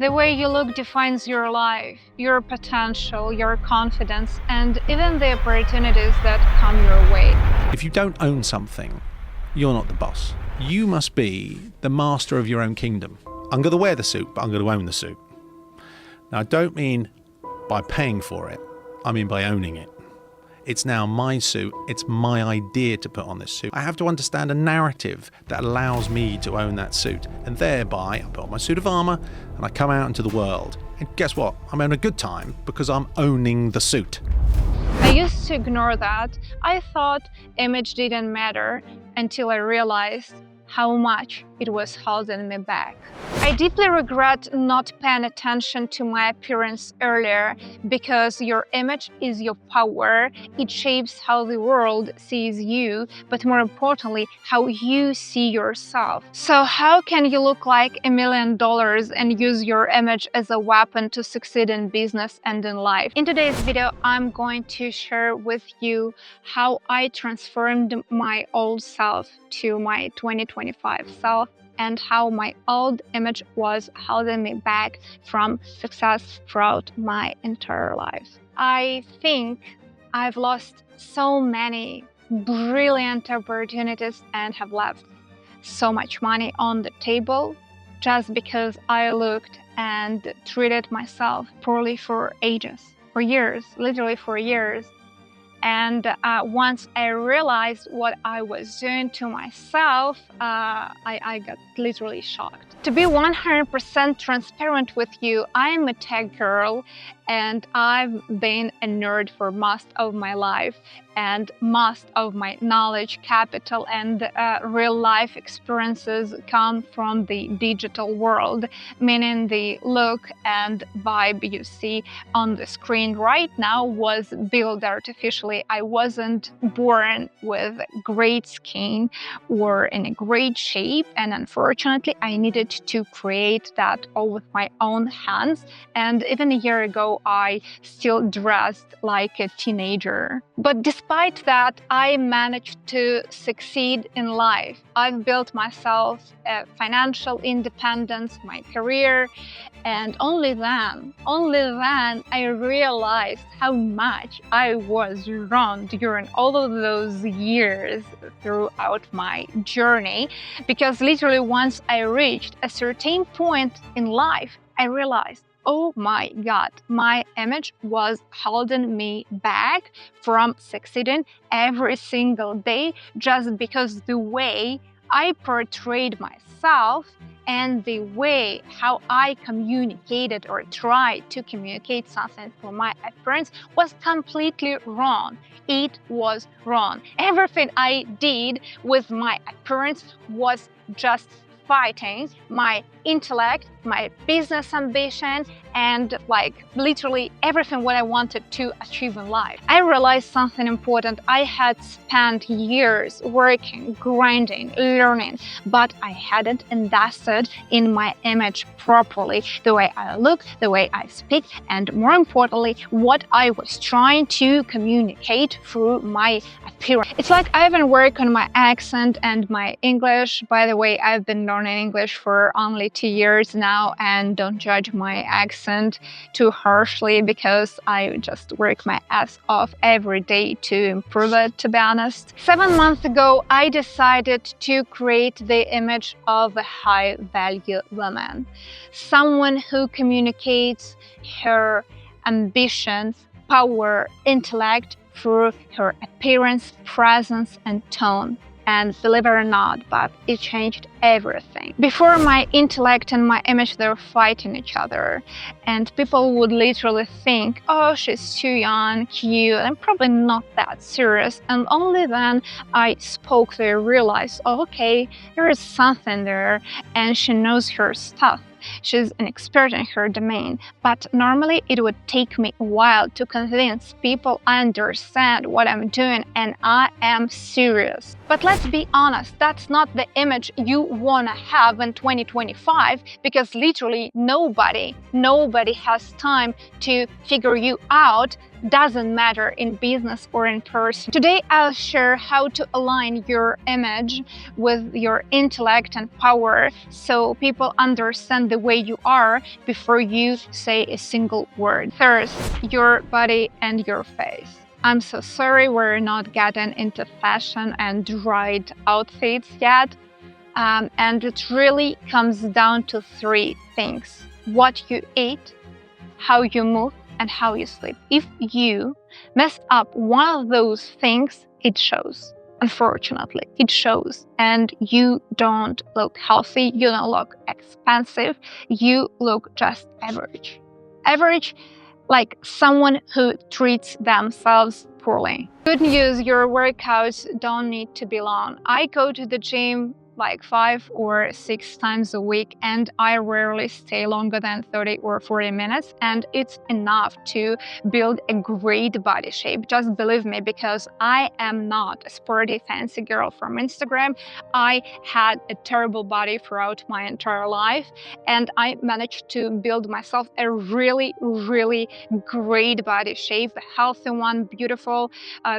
The way you look defines your life, your potential, your confidence, and even the opportunities that come your way. If you don't own something, you're not the boss. You must be the master of your own kingdom. I'm going to wear the suit, but I'm going to own the suit. Now, I don't mean by paying for it. I mean by owning it. It's now my suit. It's my idea to put on this suit. I have to understand a narrative that allows me to own that suit. And thereby, I put on my suit of armor and I come out into the world. And guess what? I'm having a good time because I'm owning the suit. I used to ignore that. I thought image didn't matter until I realized how much it was holding me back. I deeply regret not paying attention to my appearance earlier, because your image is your power. It shapes how the world sees you, but more importantly, how you see yourself. So how can you look like $1 million and use your image as a weapon to succeed in business and in life? In today's video, I'm going to share with you how I transformed my old self to my 2025 self, and how my old image was holding me back from success throughout my entire life. I think I've lost so many brilliant opportunities and have left so much money on the table just because I looked and treated myself poorly for ages, for years, literally for years. And once I realized what I was doing to myself, I got literally shocked. To be 100% transparent with you, I'm a tech girl and I've been a nerd for most of my life, and most of my knowledge capital and real life experiences come from the digital world, meaning the look and vibe you see on the screen right now was built artificially. I wasn't born with great skin or in a great shape, and unfortunately I needed to create that all with my own hands. And even a year ago I still dressed like a teenager. But despite that, I managed to succeed in life. I've built myself a financial independence, my career, and only then I realized how much I was wrong during all of those years throughout my journey. Because literally once I reached a certain point in life, I realized, oh my God, my image was holding me back from succeeding every single day just because the way I portrayed myself and the way how I communicated or tried to communicate something for my appearance was completely wrong. It was wrong. Everything I did with my appearance was just fighting my intellect, my business ambition, and like literally everything what I wanted to achieve in life. I realized something important. I had spent years working, grinding, learning, but I hadn't invested in my image properly, the way I look, the way I speak, and more importantly, what I was trying to communicate through my appearance. It's like I've been working on my accent and my English. By the way, I've been learning English for only 2 years now, and don't judge my accent too harshly because I just work my ass off every day to improve it, to be honest. 7 months ago, I decided to create the image of a high-value woman, someone who communicates her ambitions, power, intellect through her appearance, presence, and tone. And believe it or not, but it changed everything. Before, my intellect and my image, they were fighting each other, and people would literally think, oh, she's too young, cute, and probably not that serious. And only then I spoke, they realized, oh, okay, there is something there, and she knows her stuff. She's an expert in her domain, but normally it would take me a while to convince people I understand what I'm doing and I am serious. But let's be honest, that's not the image you want to have in 2025, because literally nobody has time to figure you out doesn't matter in business or in person. Today, I'll share how to align your image with your intellect and power so people understand the way you are before you say a single word. First, your body and your face. I'm so sorry we're not getting into fashion and right outfits yet. And it really comes down to three things: what you eat, how you move, and how you sleep. If you mess up one of those things, it shows. Unfortunately, it shows. And you don't look healthy, you don't look expensive, you look just average. Average, like someone who treats themselves poorly. Good news, your workouts don't need to be long. I go to the gym like 5 or 6 times a week, and I rarely stay longer than 30 or 40 minutes, and it's enough to build a great body shape. Just believe me, because I am not a sporty fancy girl from Instagram. I had a terrible body throughout my entire life, and I managed to build myself a really great body shape, a healthy one, beautiful,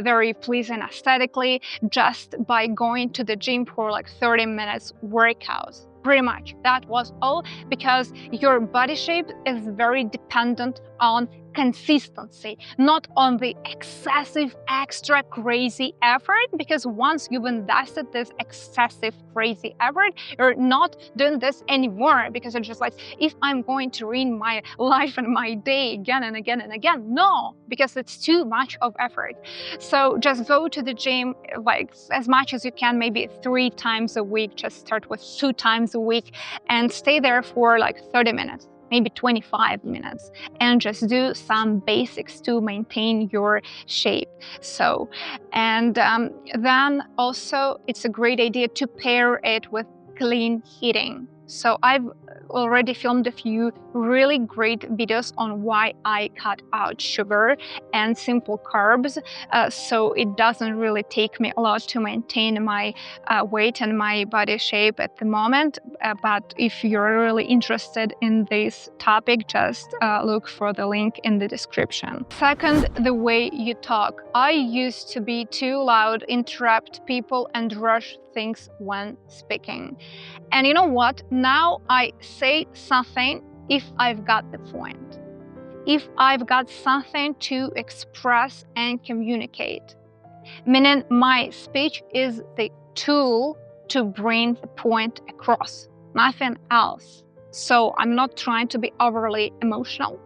very pleasing aesthetically, just by going to the gym for like 30 minutes workouts. Pretty much that was all, because your body shape is very dependent on consistency, not on the excessive, extra crazy effort, because once you've invested this excessive crazy effort, you're not doing this anymore, because it's just like, if I'm going to ruin my life and my day again and again and again, no, because it's too much of effort. So just go to the gym like as much as you can, maybe 3 times a week. Just start with 2 times a week and stay there for like 30 minutes, maybe 25 minutes, and just do some basics to maintain your shape. So, and then also it's a great idea to pair it with clean eating. So I've already filmed a few really great videos on why I cut out sugar and simple carbs, so it doesn't really take me a lot to maintain my weight and my body shape at the moment. But if you're really interested in this topic, just look for the link in the description. Second, the way you talk. I used to be too loud, interrupt people, and rush things when speaking. And you know what? Now I say something if I've got the point, if I've got something to express and communicate. Meaning my speech is the tool to bring the point across, nothing else. So I'm not trying to be overly emotional,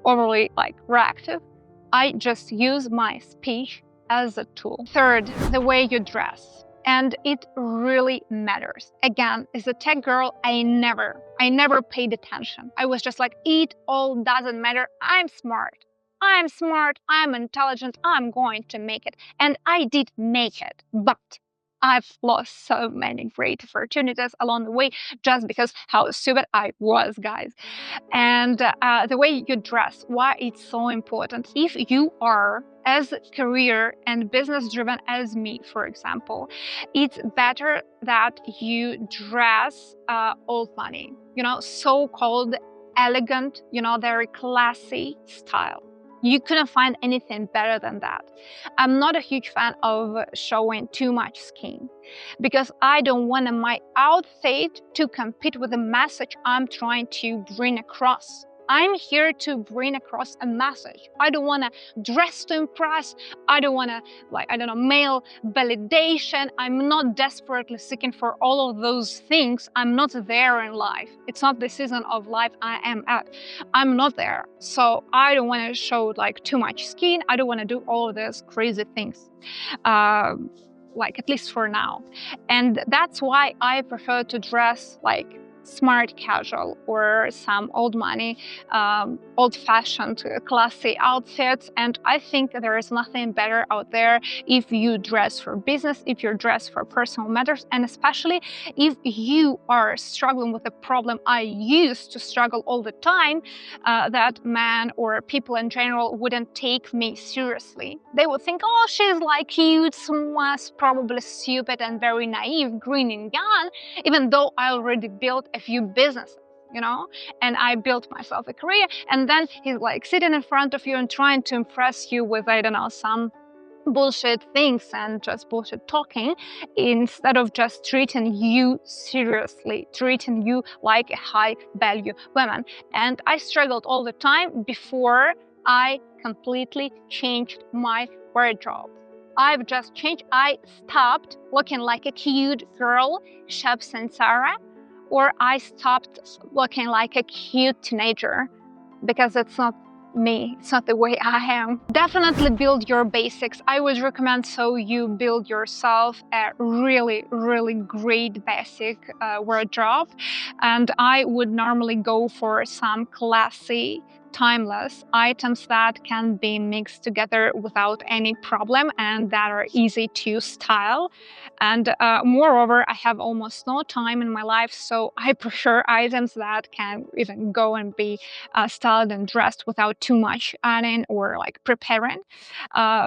overly reactive. I just use my speech as a tool. Third, the way you dress. And it really matters. Again, as a tech girl, I never paid attention. I was just like, it all doesn't matter. I'm smart, I'm intelligent, I'm going to make it. And I did make it, but I've lost so many great opportunities along the way just because how stupid I was, guys. And the way you dress, why it's so important. If you are as career and business driven as me, for example, it's better that you dress old money, so-called elegant, very classy style. You couldn't find anything better than that. I'm not a huge fan of showing too much skin, because I don't want my outfit to compete with the message I'm trying to bring across. I'm here to bring across a message. I don't want to dress to impress. I don't want to, male validation. I'm not desperately seeking for all of those things. I'm not there in life. It's not the season of life I am at. I'm not there. So I don't want to show too much skin. I don't want to do all of these crazy things. At least for now. And that's why I prefer to dress smart casual or some old money, old-fashioned classy outfits. And I think there is nothing better out there if you dress for business, if you dress for personal matters, and especially if you are struggling with a problem I used to struggle all the time, that men or people in general wouldn't take me seriously. They would think, oh, she's cute, was probably stupid and very naive, green and young, even though I already built a few businesses. and I built myself a career. And then he's like sitting in front of you and trying to impress you with, I don't know, some bullshit things and just bullshit talking, instead of just treating you seriously, treating you like a high value woman. And I struggled all the time before I completely changed my wardrobe. I've just changed. I stopped looking like a cute girl, Chefs and Sarah, or I stopped looking like a cute teenager, because it's not me. It's not the way I am. Definitely build your basics. I would recommend so you build yourself a really, really great basic wardrobe. And I would normally go for some classy, timeless items that can be mixed together without any problem and that are easy to style. And moreover, I have almost no time in my life, so I prefer items that can even go and be styled and dressed without too much ironing or like preparing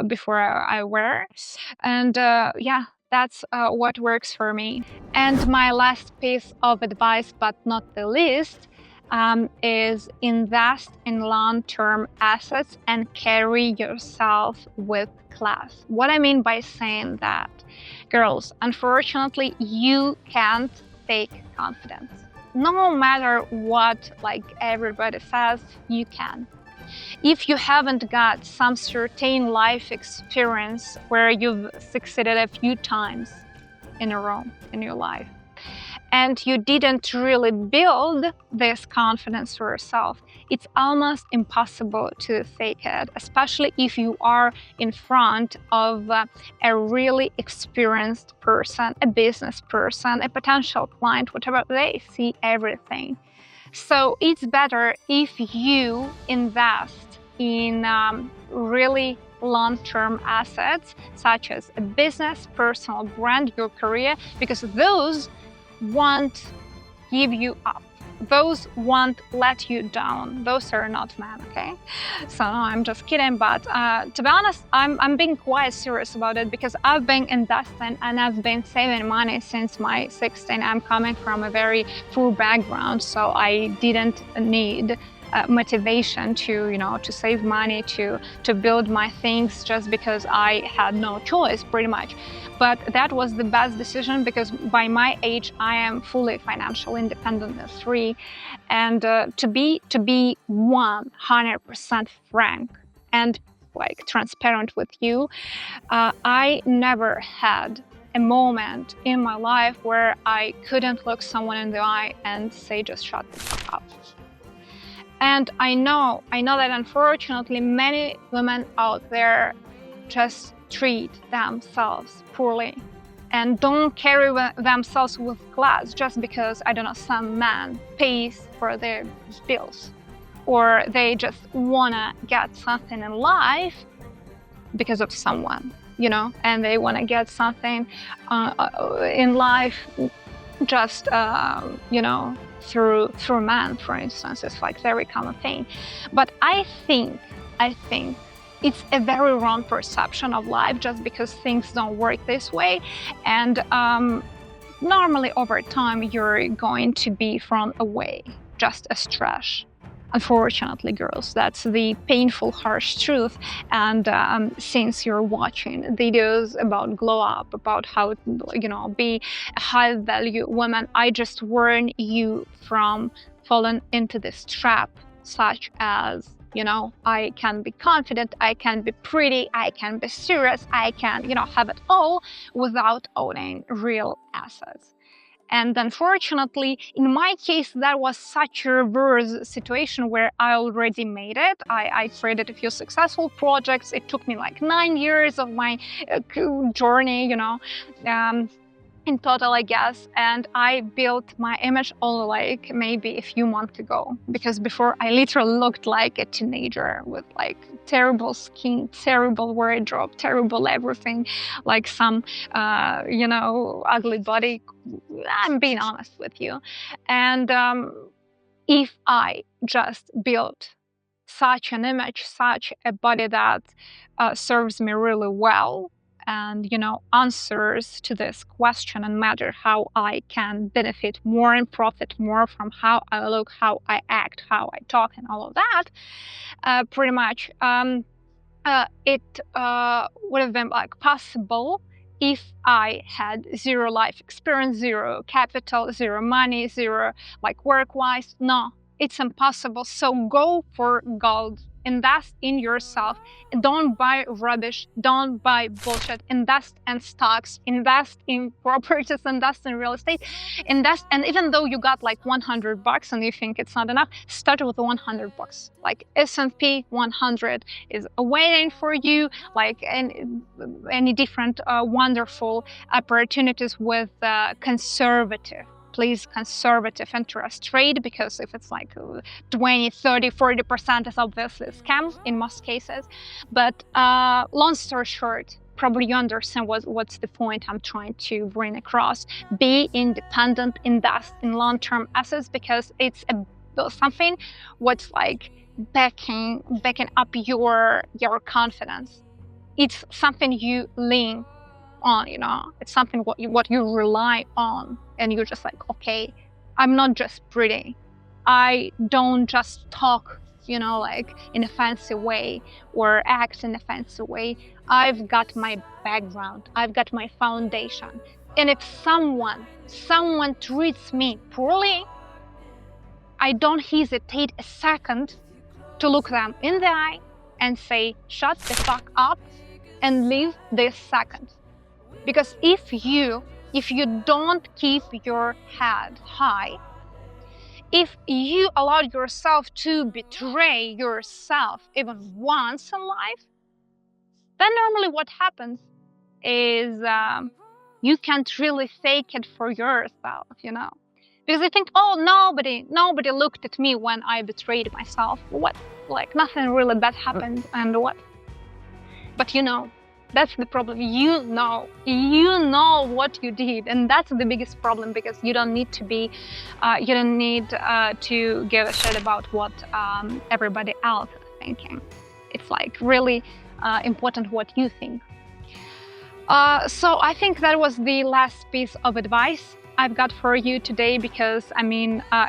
before I wear. And yeah, that's what works for me. And my last piece of advice, but not the least, is invest in long-term assets and carry yourself with class. What I mean by saying that, girls, unfortunately, you can't fake confidence. No matter what, like everybody says, you can. If you haven't got some certain life experience where you've succeeded a few times in a row in your life, and you didn't really build this confidence for yourself, it's almost impossible to fake it, especially if you are in front of a really experienced person, a business person, a potential client, whatever. They see everything. So it's better if you invest in really long-term assets, such as a business, personal brand, your career, because those won't give you up. Those won't let you down. Those are not men, okay? So no, I'm just kidding. But to be honest, I'm being quite serious about it, because I've been investing and I've been saving money since my 16. I'm coming from a very poor background, so I didn't need motivation to save money, to build my things, just because I had no choice, pretty much. But that was the best decision, because by my age I am fully financially independent and free. And to be 100% frank and like transparent with you, I never had a moment in my life where I couldn't look someone in the eye and say, just shut the fuck up. And I know that unfortunately many women out there just treat themselves poorly and don't carry themselves with class just because, I don't know, some man pays for their bills, or they just wanna get something in life because of someone, and they wanna get something in life just through man, for instance. It's like very common thing. But I think it's a very wrong perception of life, just because things don't work this way. And normally over time you're going to be thrown away just as trash. Unfortunately, girls, that's the painful, harsh truth. And since you're watching videos about glow up, about how be a high value woman, I just warn you from falling into this trap, such as, I can be confident, I can be pretty, I can be serious, I can, have it all without owning real assets. And unfortunately, in my case, that was such a reverse situation where I already made it. I created a few successful projects. It took me like 9 years of my journey, in total, I guess. And I built my image only like maybe a few months ago, because before I literally looked like a teenager with like terrible skin, terrible wardrobe, terrible everything, like some, ugly body. I'm being honest with you. And if I just built such an image, such a body that serves me really well, and answers to this question and matter, how I can benefit more and profit more from how I look, how I act, how I talk, and all of that, pretty much it would have been like possible if I had zero life experience, zero capital, zero money, zero like work-wise. No, it's impossible. So go for gold. Invest in yourself. Don't buy rubbish. Don't buy bullshit. Invest in stocks. Invest in properties. Invest in real estate. Invest. And even though you got like $100 and you think it's not enough, start with $100. Like S&P 100 is waiting for you. Like any different wonderful opportunities with conservative interest rate, because if it's like 20, 30, 40% is obviously a scam in most cases. But long story short, probably you understand what's the point I'm trying to bring across. Be independent, invest in long-term assets, because it's something what's like backing up your confidence. It's something you lean on, it's something what you rely on, and you're just like, okay, I'm not just pretty, I don't just talk like in a fancy way or act in a fancy way. I've got my background, I've got my foundation, and if someone treats me poorly, I don't hesitate a second to look them in the eye and say, shut the fuck up and leave this second. Because if you don't keep your head high, if you allow yourself to betray yourself even once in life, then normally what happens is you can't really fake it for yourself, Because you think, oh, nobody looked at me when I betrayed myself. What? Like nothing really bad happened, and what? But that's the problem. You know what you did, and that's the biggest problem, because you don't need to be, you don't need to give a shit about what everybody else is thinking. It's like really important what you think. So I think that was the last piece of advice I've got for you today, because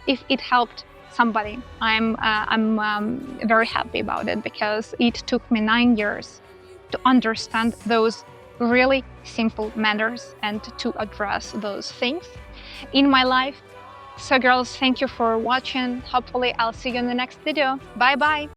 if it helped somebody, I'm very happy about it, because it took me 9 years to understand those really simple matters and to address those things in my life. So girls, thank you for watching. Hopefully I'll see you in the next video. Bye bye.